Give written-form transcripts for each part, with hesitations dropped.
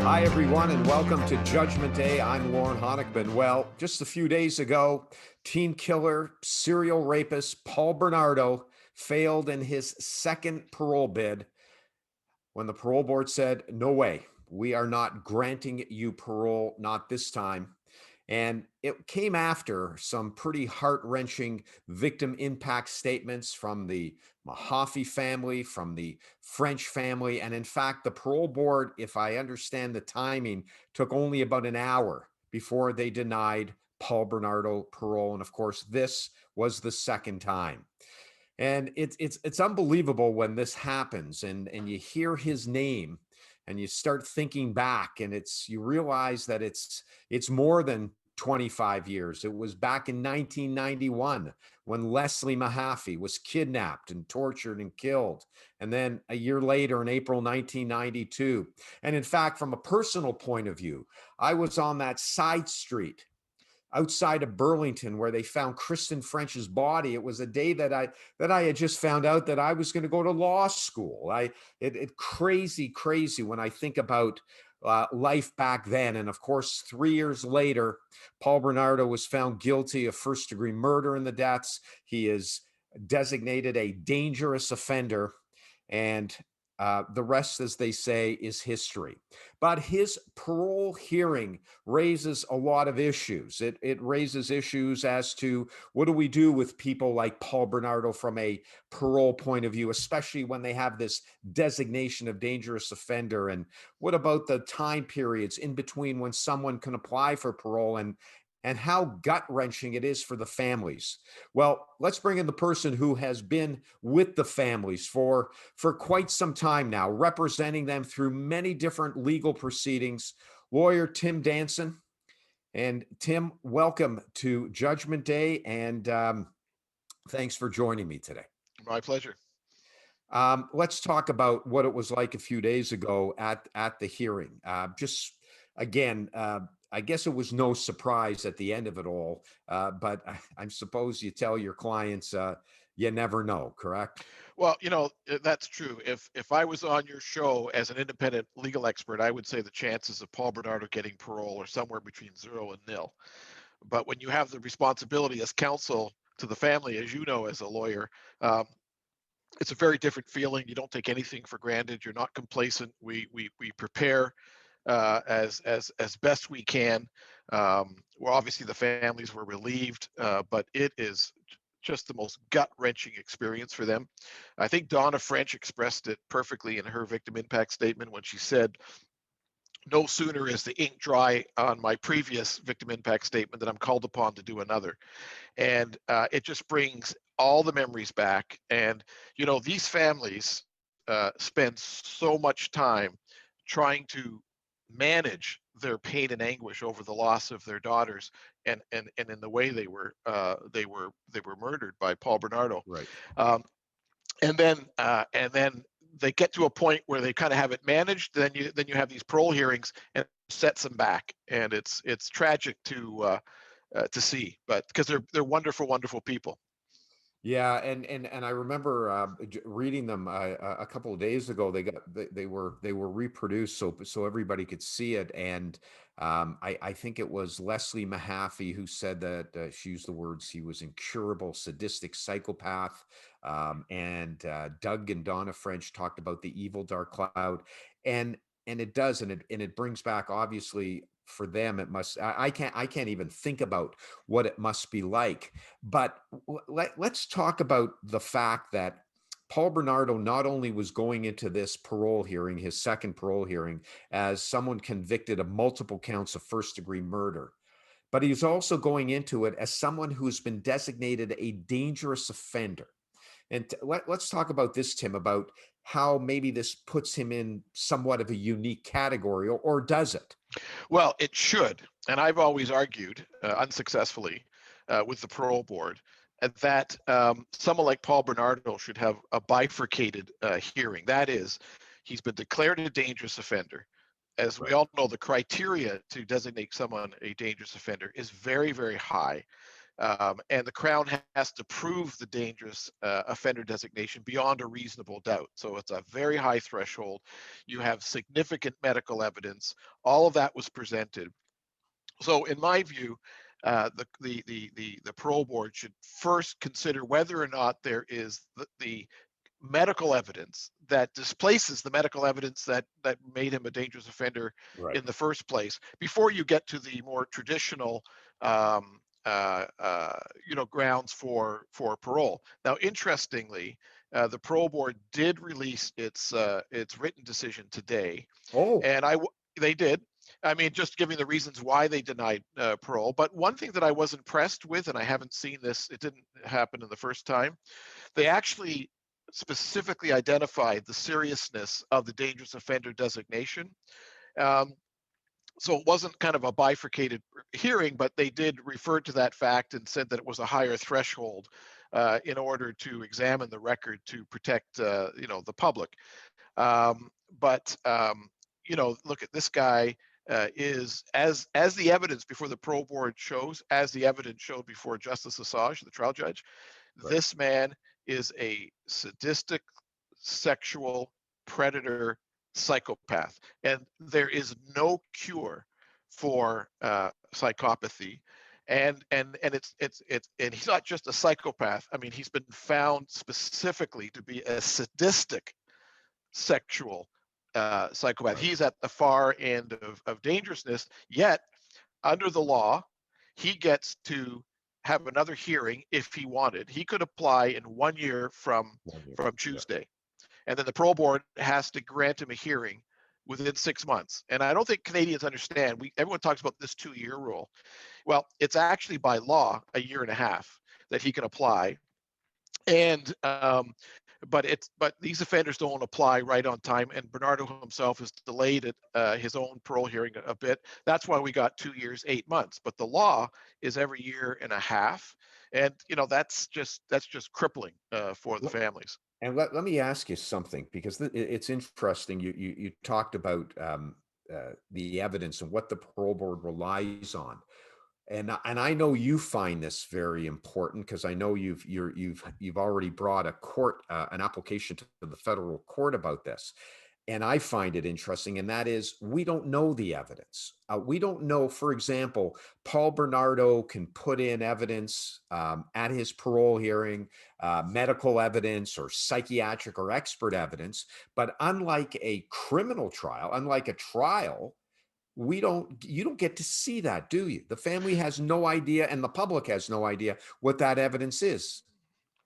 Hi, everyone, and welcome to Judgment Day. I'm Lorne Honickman. Well, just a few days ago, teen killer, serial rapist Paul Bernardo failed in his second parole bid when the parole board said, "No way, we are not granting you parole, not this time." And it came after some pretty heart-wrenching victim impact statements from the Mahaffey family, from the French family. And in fact, the parole board, if I understand the timing, took only about an hour before they denied Paul Bernardo parole. And of course, this was the second time. And it's unbelievable when this happens and you hear his name and you start thinking back, and you realize that it's more than 25 years. It was back in 1991 when Leslie Mahaffey was kidnapped and tortured and killed. And then a year later in April 1992. And in fact, from a personal point of view, I was on that side street outside of Burlington where they found Kristen French's body. It was a day that I had just found out that I was going to go to law school. It crazy when I think about life back then. And of course, 3 years later, Paul Bernardo was found guilty of first-degree murder in the deaths. He is designated a dangerous offender, and the rest, as they say, is history. But his parole hearing raises a lot of issues. It raises issues as to what do we do with people like Paul Bernardo from a parole point of view, especially when they have this designation of dangerous offender. And what about the time periods in between when someone can apply for parole, and how gut-wrenching it is for the families. Well, let's bring in the person who has been with the families for quite some time now, representing them through many different legal proceedings, lawyer Tim Danson. And Tim, welcome to Judgment Day, and thanks for joining me today. My pleasure. Let's talk about what it was like a few days ago at the hearing. Just again, I guess it was no surprise at the end of it all, but I suppose you tell your clients you never know, correct? Well, that's true. If I was on your show as an independent legal expert, I would say the chances of Paul Bernardo getting parole are somewhere between 0 and nil. But when you have the responsibility as counsel to the family, as you know, as a lawyer, it's a very different feeling. You don't take anything for granted. You're not complacent. We prepare as best we can. Well, obviously the families were relieved, but it is just the most gut-wrenching experience for them. I think Donna French expressed it perfectly in her victim impact statement when she said, "No sooner is the ink dry on my previous victim impact statement than I'm called upon to do another." And it just brings all the memories back. And these families spend so much time trying to manage their pain and anguish over the loss of their daughters, and in the way they were murdered by Paul Bernardo. Right. And then they get to a point where they kind of have it managed. Then you have these parole hearings, and it sets them back, and it's tragic to see, but because they're wonderful people. Yeah, and I remember reading them a couple of days ago. They were reproduced so everybody could see it, and I think it was Leslie Mahaffey who said that she used the words he was incurable, sadistic psychopath, and Doug and Donna French talked about the evil dark cloud, and it does, and it brings back obviously. For them, it must. I can't even think about what it must be like. But let's talk about the fact that Paul Bernardo not only was going into this parole hearing, his second parole hearing, as someone convicted of multiple counts of first-degree murder, but he's also going into it as someone who's been designated a dangerous offender. And let's talk about this, Tim, about how maybe this puts him in somewhat of a unique category, or does it? Well, it should, and I've always argued unsuccessfully with the parole board that someone like Paul Bernardo should have a bifurcated hearing. That is, he's been declared a dangerous offender. As we all know, the criteria to designate someone a dangerous offender is very high. And the Crown has to prove the dangerous offender designation beyond a reasonable doubt. So it's a very high threshold. You have significant medical evidence. All of that was presented. So in my view, the parole board should first consider whether or not there is the medical evidence that displaces the medical evidence that made him a dangerous offender Right. in the first place before you get to the more traditional um, grounds for parole. Now, interestingly, the parole board did release its written decision today, Oh, and they did. I mean, just giving the reasons why they denied parole. But one thing that I was impressed with, and I haven't seen this, it didn't happen in the first time, they actually specifically identified the seriousness of the dangerous offender designation. Um, so it wasn't kind of a bifurcated hearing, but they did refer to that fact and said that it was a higher threshold in order to examine the record to protect, the public. But look at this guy. Is as the evidence before the parole board shows, as the evidence showed before Justice Assange, the trial judge, right. this man is a sadistic, sexual predator psychopath, and there is no cure for psychopathy. And and he's not just a psychopath. I mean, he's been found specifically to be a sadistic sexual psychopath. Right. He's at the far end of dangerousness. Yet, under the law, he gets to have another hearing if he wanted. He could apply in 1 year from 1 year. Yeah. Tuesday, and then the parole board has to grant him a hearing within 6 months. And I don't think Canadians understand. Everyone talks about this 2-year rule. Well, it's actually by law a year and a half that he can apply, and but these offenders don't apply right on time, and Bernardo himself has delayed his own parole hearing a bit. That's why we got 2 years 8 months, but the law is every year and a half, and that's just crippling for the Let- families. And let me ask you something, because it's interesting. You talked about the evidence and what the parole board relies on. And I know you find this very important, because I know you've already brought an application to the federal court about this. And I find it interesting, and that is, we don't know the evidence. We don't know, for example, Paul Bernardo can put in evidence at his parole hearing, medical evidence or psychiatric or expert evidence. But unlike a criminal trial, unlike a trial, you don't get to see that, do you? The family has no idea, and the public has no idea what that evidence is.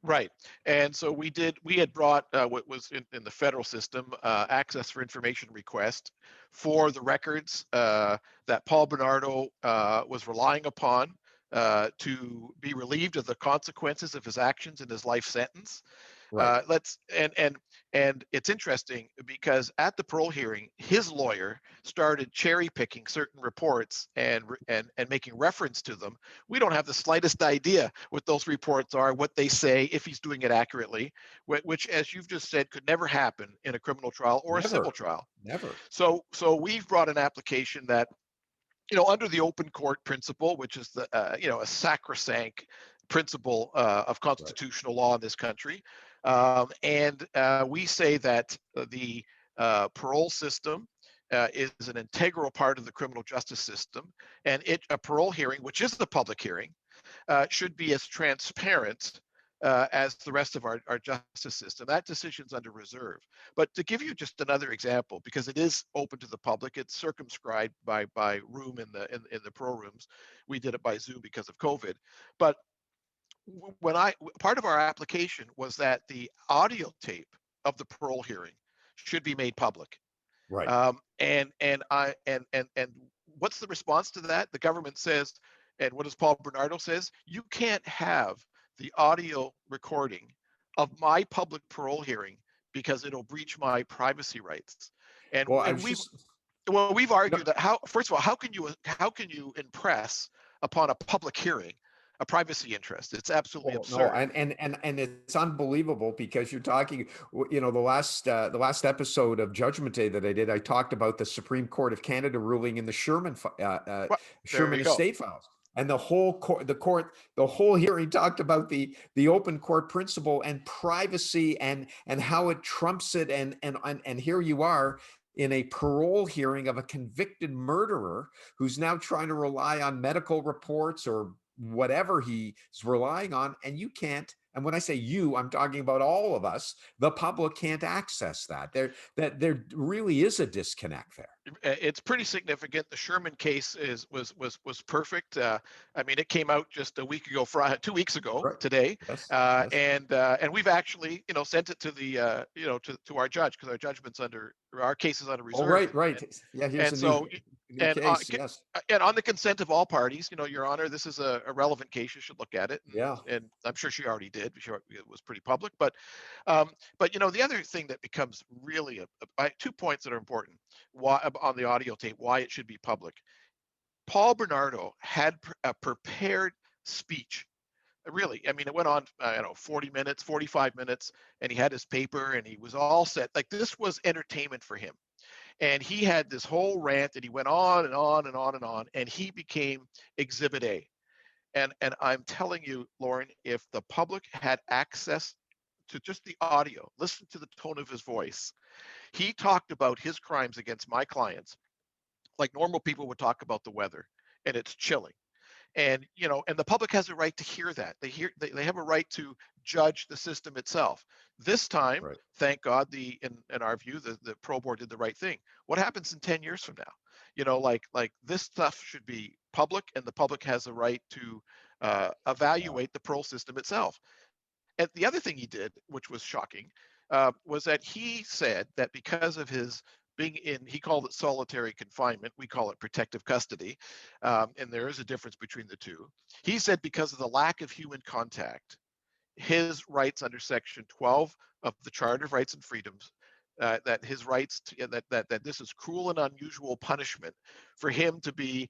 Right. And so we had brought what was in the federal system, access for information request for the records that Paul Bernardo was relying upon to be relieved of the consequences of his actions in his life sentence. Right. Let's and it's interesting because at the parole hearing, his lawyer started cherry picking certain reports and making reference to them. We don't have the slightest idea what those reports are, what they say, if he's doing it accurately, which, as you've just said, could never happen in a criminal trial or a civil Never. trial. Never. So we've brought an application that, under the open court principle, which is a sacrosanct principle of Right. constitutional law in this country. And we say that the parole system is an integral part of the criminal justice system, and a parole hearing, which is the public hearing, should be as transparent as the rest of our justice system. That decision's under reserve. But to give you just another example, because it is open to the public, it's circumscribed by room in the parole rooms. We did it by Zoom because of COVID. But when part of our application was that the audio tape of the parole hearing should be made public. Right. And what's the response to that? The government says, and what does Paul Bernardo says? You can't have the audio recording of my public parole hearing because it'll breach my privacy rights. And Well, I and was we've just well we've no, argued that, how first of all, how can you impress upon a public hearing a privacy interest? It's absolutely well, no, absurd. and it's unbelievable, because you're talking, the last episode of Judgment Day that I did, I talked about the Supreme Court of Canada ruling in the Well, there Sherman you go. estate files. And the whole hearing talked about the open court principle and privacy and how it trumps it. And here you are in a parole hearing of a convicted murderer who's now trying to rely on medical reports or whatever he's relying on, and you can't. And when I say you, I'm talking about all of us. The public can't access that. There really is a disconnect there. It's pretty significant. The Sherman case was perfect. I mean, it came out just a week ago, 2 weeks ago Right. today, Yes. Yes. and we've actually sent it to the to our judge, because our case is under Oh, reserve, right, right. Yeah, here's and a so new and case. Yes. and on the consent of all parties, Your Honor, this is a relevant case. You should look at it, Yeah. and I'm sure she already did. Sure, it was pretty public, but the other thing that becomes really 2 points that are important, why on the audio tape, why it should be public. Paul Bernardo had a prepared speech. Really, I mean, it went on, 40 minutes, 45 minutes, and he had his paper and he was all set. Like, this was entertainment for him. And he had this whole rant and he went on and on and on and on, and he became Exhibit A. And I'm telling you, Lorne, if the public had access to just the audio, listen to the tone of his voice. He talked about his crimes against my clients like normal people would talk about the weather, and it's chilling. And the public has a right to hear that. They have a right to judge the system itself. This time, Right. thank God, in our view, the pro board did the right thing. What happens in 10 years from now? Like this stuff should be public, and the public has a right to Yeah. evaluate the parole system itself. And the other thing he did, which was shocking, was that he said that because of his being in, he called it solitary confinement, we call it protective custody, and there is a difference between the two. He said because of the lack of human contact, his rights under Section 12 of the Charter of Rights and Freedoms, that his rights to, that this is cruel and unusual punishment for him to be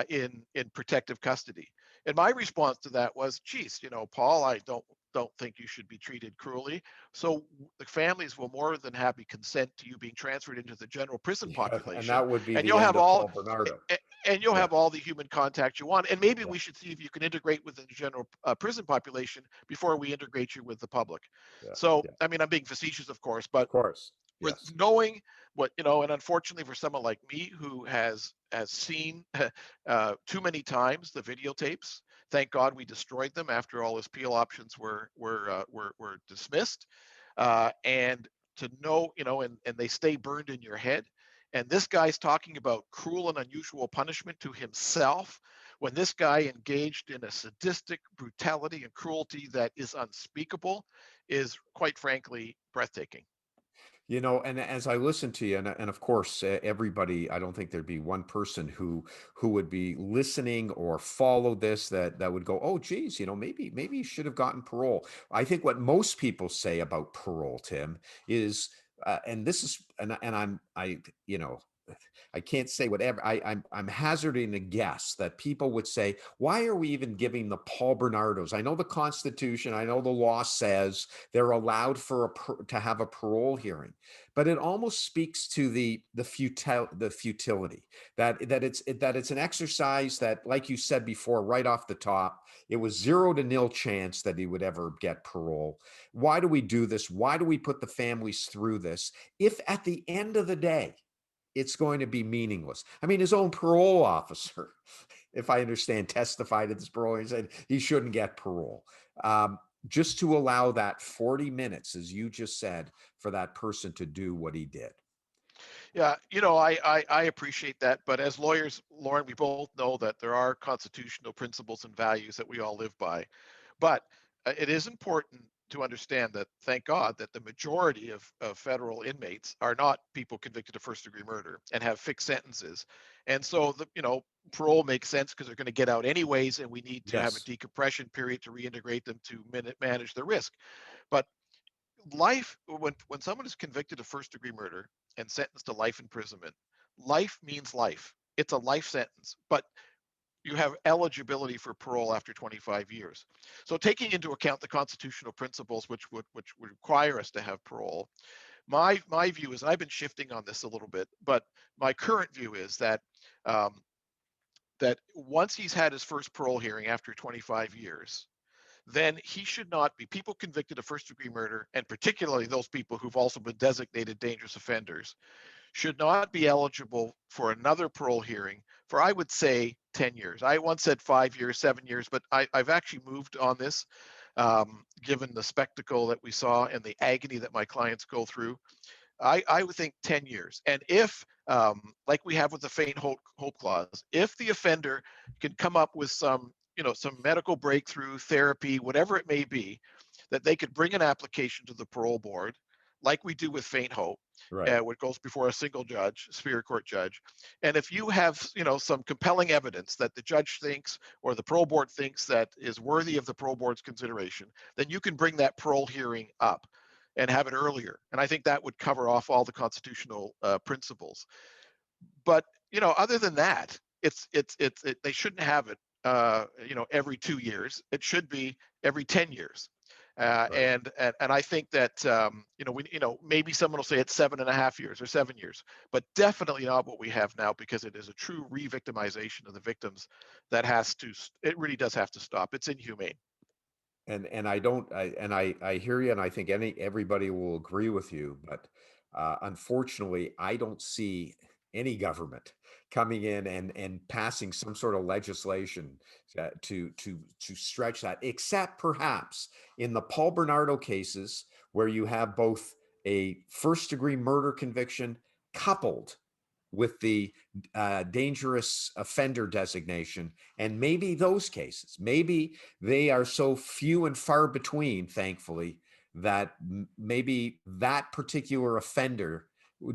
in protective custody. And my response to that was, geez, Paul, I don't think you should be treated cruelly. So the families will more than happy consent to you being transferred into the general prison Yeah. And population, that would be and the you'll end have of all Paul Bernardo. and you'll Yeah. have all the human contact you want. And maybe Yeah. we should see if you can integrate within the general prison population before we integrate you with the public. Yeah. So, Yeah. I mean, I'm being facetious, of course, Of but course. with Yes. knowing what, and unfortunately for someone like me who has seen too many times the videotapes, thank God we destroyed them after all his appeal options were dismissed, and to know, and they stay burned in your head. And this guy's talking about cruel and unusual punishment to himself, when this guy engaged in a sadistic brutality and cruelty that is unspeakable, is quite frankly breathtaking. And as I listen to you, and of course, everybody, I don't think there'd be one person who would be listening or follow this that would go, oh, geez, maybe you should have gotten parole. I think what most people say about parole, Tim, is, and this is, and I can't say whatever. I'm hazarding a guess that people would say, why are we even giving the Paul Bernardos? I know the Constitution, I know the law says they're allowed to have a parole hearing, but it almost speaks to the futility that it's an exercise that, like you said before, right off the top, it was 0 to 0 chance that he would ever get parole. Why do we do this? Why do we put the families through this if at the end of the day it's going to be meaningless? I mean, his own parole officer, if I understand, testified at this parole and said he shouldn't get parole. Just to allow that 40 minutes, as you just said, for that person to do what he did. Yeah, I appreciate that, but as lawyers, Lorne, we both know that there are constitutional principles and values that we all live by. But it is important to understand that, thank God, that the majority of federal inmates are not people convicted of first-degree murder and have fixed sentences. And so parole makes sense because they're going to get out anyways, and we need to have a Yes. decompression period to reintegrate them to manage the risk. But life, when someone is convicted of first degree murder and sentenced to life imprisonment, life means life. It's a life sentence, but you have eligibility for parole after 25 years. So taking into account the constitutional principles which would require us to have parole, my view is, I've been shifting on this a little bit, but my current view is that um, that once he's had his first parole hearing after 25 years, then he should not be, people convicted of first degree murder, and particularly those people who've also been designated dangerous offenders, should not be eligible for another parole hearing for, I would say, 10 years. I once said 5 years, 7 years, but I've actually moved on this, given the spectacle that we saw and the agony that my clients go through. I would think 10 years. And if, like we have with the faint hope clause, if the offender can come up with some, some medical breakthrough therapy, whatever it may be, that they could bring an application to the parole board, like we do with faint hope, Right. which goes before a single judge, superior court judge. And if you have, some compelling evidence that the judge thinks or the parole board thinks that is worthy of the parole board's consideration, then you can bring that parole hearing up and have it earlier. And I think that would cover off all the constitutional principles. But other than that, they shouldn't have it, every 2 years. It should be every 10 years. Right. And I think that maybe someone will say it's 7.5 years or 7 years, but definitely not what we have now, because it is a true re-victimization of the victims that it really does have to stop. It's inhumane. And I don't I hear you, and I think everybody will agree with you, but unfortunately I don't see any government coming in and passing some sort of legislation to stretch that, except perhaps in the Paul Bernardo cases, where you have both a first degree murder conviction coupled with the dangerous offender designation. And maybe those cases, maybe they are so few and far between, thankfully, that maybe that particular offender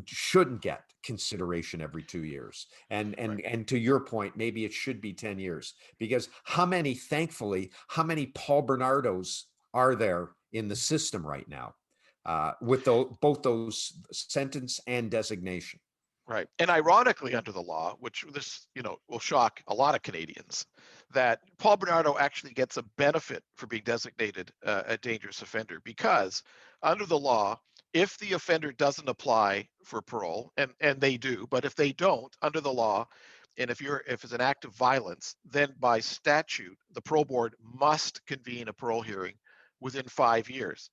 shouldn't get consideration every 2 years. Right. And to your point, maybe it should be 10 years, because thankfully, how many Paul Bernardos are there in the system right now, with both those sentence and designation? Right. And ironically, under the law, which this, will shock a lot of Canadians, that Paul Bernardo actually gets a benefit for being designated a dangerous offender, because under the law, if the offender doesn't apply for parole, and they do, but if they don't, under the law, and if it's an act of violence, then by statute, the parole board must convene a parole hearing within 5 years.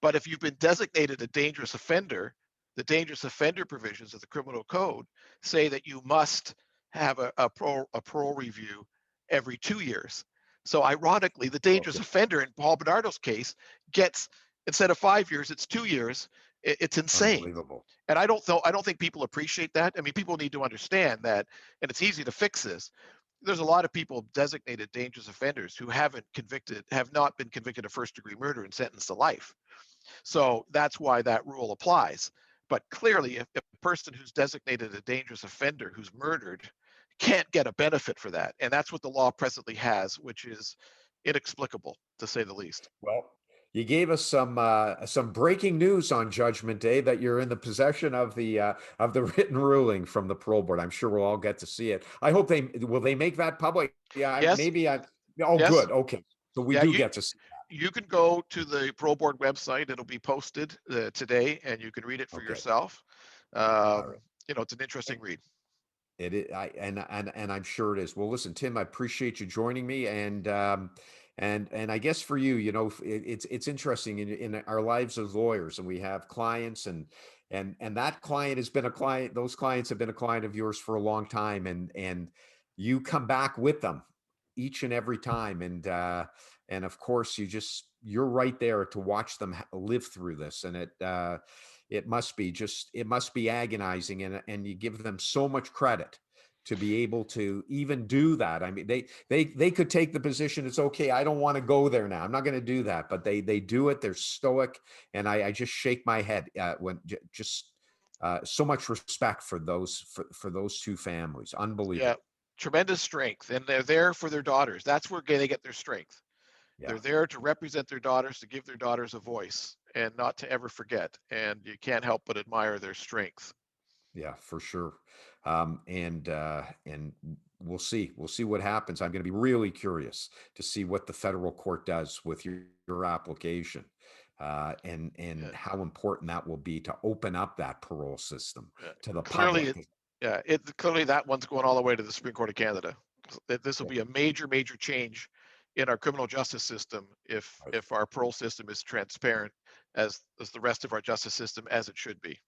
But if you've been designated a dangerous offender, the dangerous offender provisions of the criminal code say that you must have a parole review every 2 years. So ironically, the dangerous Okay. offender in Paul Bernardo's case gets, instead of 5 years, it's 2 years. It's insane. Unbelievable. And I don't think people appreciate that. I mean, people need to understand that, and it's easy to fix this. There's a lot of people designated dangerous offenders who have not been convicted of first degree murder and sentenced to life. So that's why that rule applies. But clearly, if a person who's designated a dangerous offender who's murdered can't get a benefit for that, and that's what the law presently has, which is inexplicable, to say the least. Well, you gave us some breaking news on Judgment Day, that you're in the possession of the written ruling from the parole board. I'm sure we'll all get to see it. I hope they make that public. Yeah, Yes, maybe I. Oh, yes, good. Okay, so we yeah. do You get to see. you can go to the parole board website. It'll be posted today, and you can read it for Okay, yourself. all right. It's an interesting read. It is, and I'm sure it is. Well, listen, Tim, I appreciate you joining me, and I guess for you, it's interesting in our lives as lawyers, and we have clients, and that client has been a client. Those clients have been a client of yours for a long time, and you come back with them each and every time, and of course, you're right there to watch them live through this, and it must be agonizing, and you give them so much credit to be able to even do that. I mean, they could take the position, it's okay, I don't want to go there now, I'm not going to do that, but they do it. They're stoic, and I just shake my head when just so much respect for those two families. Yeah, Unbelievable. tremendous strength, and they're there for their daughters. That's where they get their strength. Yeah. They're there to represent their daughters, to give their daughters a voice, and not to ever forget. And you can't help but admire their strength. Yeah, for sure. And we'll see what happens. I'm going to be really curious to see what the federal court does with your application, and Yeah, how important that will be to open up that parole system yeah. to the Clearly, public. clearly that one's going all the way to the Supreme Court of Canada. that this will be a major, major change in our criminal justice system Right. if our parole system is transparent as the rest of our justice system as it should be.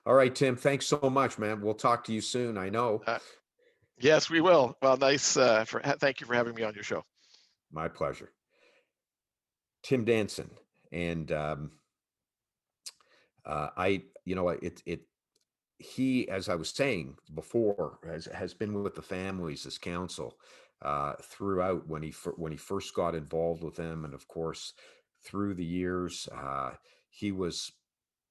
All right, Tim, thanks so much, man. We'll talk to you soon, I know. Uh, yes, we will. Well, nice. Thank you for having me on your show. My pleasure. Tim Danson. And he, as I was saying before, has been with the families as counsel throughout when he first got involved with them, and of course through the years he was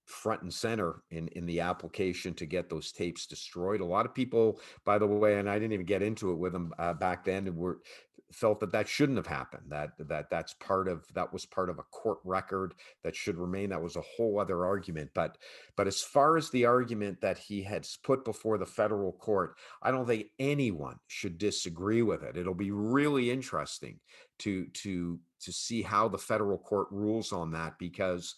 front and center in the application to get those tapes destroyed. A lot of people, by the way, and I didn't even get into it with him back then, and were felt that shouldn't have happened. That was part of a court record that should remain. That was a whole other argument. But as far as the argument that he had put before the federal court, I don't think anyone should disagree with it. It'll be really interesting to see how the federal court rules on that, because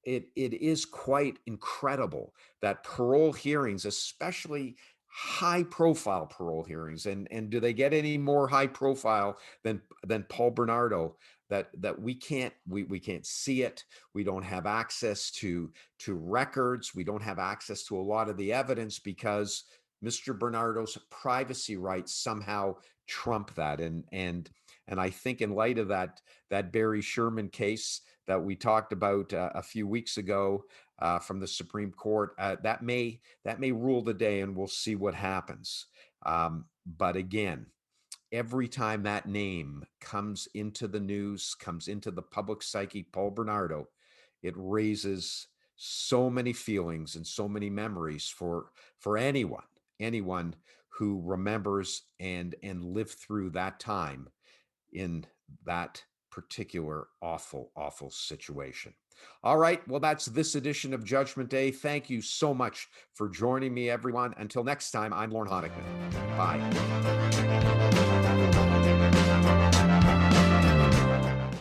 it is quite incredible that parole hearings, especially high profile parole hearings, and do they get any more high profile than Paul Bernardo, that we can't see it. We don't have access to records. We don't have access to a lot of the evidence because Mr. Bernardo's privacy rights somehow trump that. And I think in light of that Barry Sherman case that we talked about a few weeks ago from the Supreme Court, that may rule the day, and we'll see what happens. But again, every time that name comes into the news, comes into the public psyche, Paul Bernardo, it raises so many feelings and so many memories for anyone who remembers and lived through that time in that particular awful situation. All right, well, that's this edition of Judgment Day. Thank you so much for joining me, everyone. Until next time, I'm Lorne Honickman. Bye.